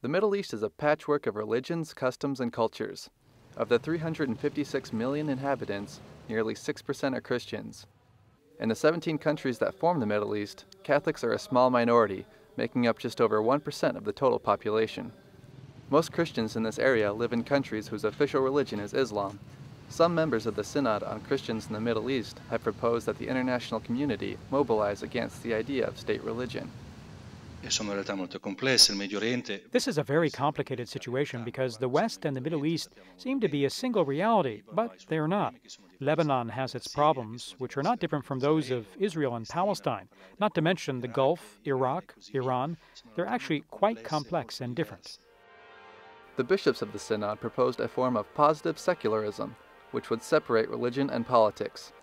The Middle East is a patchwork of religions, customs, and cultures. Of the 356 million inhabitants, nearly 6% are Christians. In the 17 countries that form the Middle East, Catholics are a small minority, making up just over 1% of the total population. Most Christians in this area live in countries whose official religion is Islam. Some members of the Synod on Christians in the Middle East have proposed that the international community mobilize against the idea of state religion. This This is a very complicated situation because the West and the Middle East seem to be a single reality, but they are not. Lebanon has its problems, which are not different from those of Israel and Palestine, not to mention the Gulf, Iraq, Iran. They're actually quite complex and different. The bishops of the Synod proposed a form of positive secularism, which would separate religion and politics.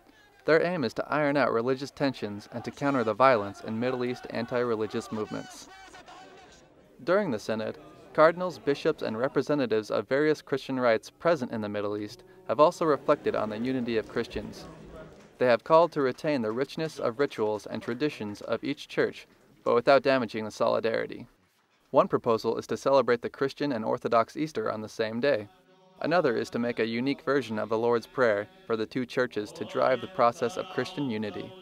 Their aim is to iron out religious tensions and to counter the violence in Middle East anti-religious movements. During the Synod, cardinals, bishops, and representatives of various Christian rites present in the Middle East have also reflected on the unity of Christians. They have called to retain the richness of rituals and traditions of each church, but without damaging the solidarity. One proposal is to celebrate the Christian and Orthodox Easter on the same day. Another is to make a unique version of the Lord's Prayer for the two churches to drive the process of Christian unity.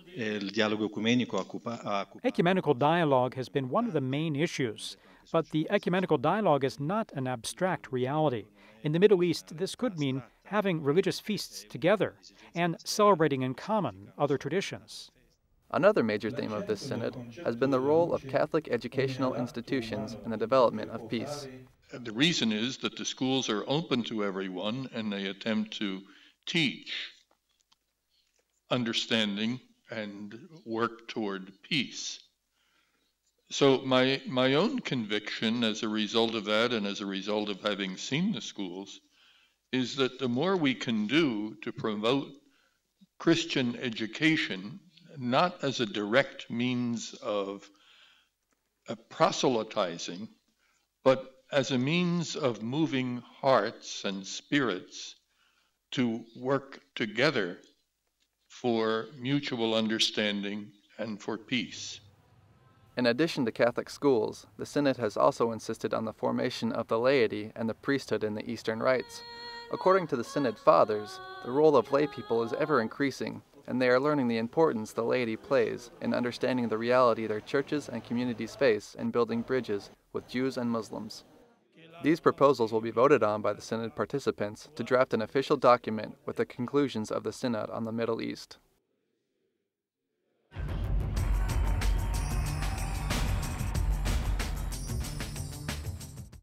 Ecumenical dialogue has been one of the main issues, but the ecumenical dialogue is not an abstract reality. In the Middle East, this could mean having religious feasts together and celebrating in common other traditions. Another major theme of this synod has been the role of Catholic educational institutions in the development of peace. The reason is that the schools are open to everyone and they attempt to teach understanding and work toward peace. So my own conviction as a result of that and as a result of having seen the schools is that the more we can do to promote Christian education, not as a direct means of proselytizing, but as a means of moving hearts and spirits to work together for mutual understanding and for peace. In addition to Catholic schools, the Synod has also insisted on the formation of the laity and the priesthood in the Eastern rites. According to the Synod Fathers, the role of lay people is ever increasing, and they are learning the importance the laity plays in understanding the reality their churches and communities face in building bridges with Jews and Muslims. These proposals will be voted on by the Synod participants to draft an official document with the conclusions of the Synod on the Middle East.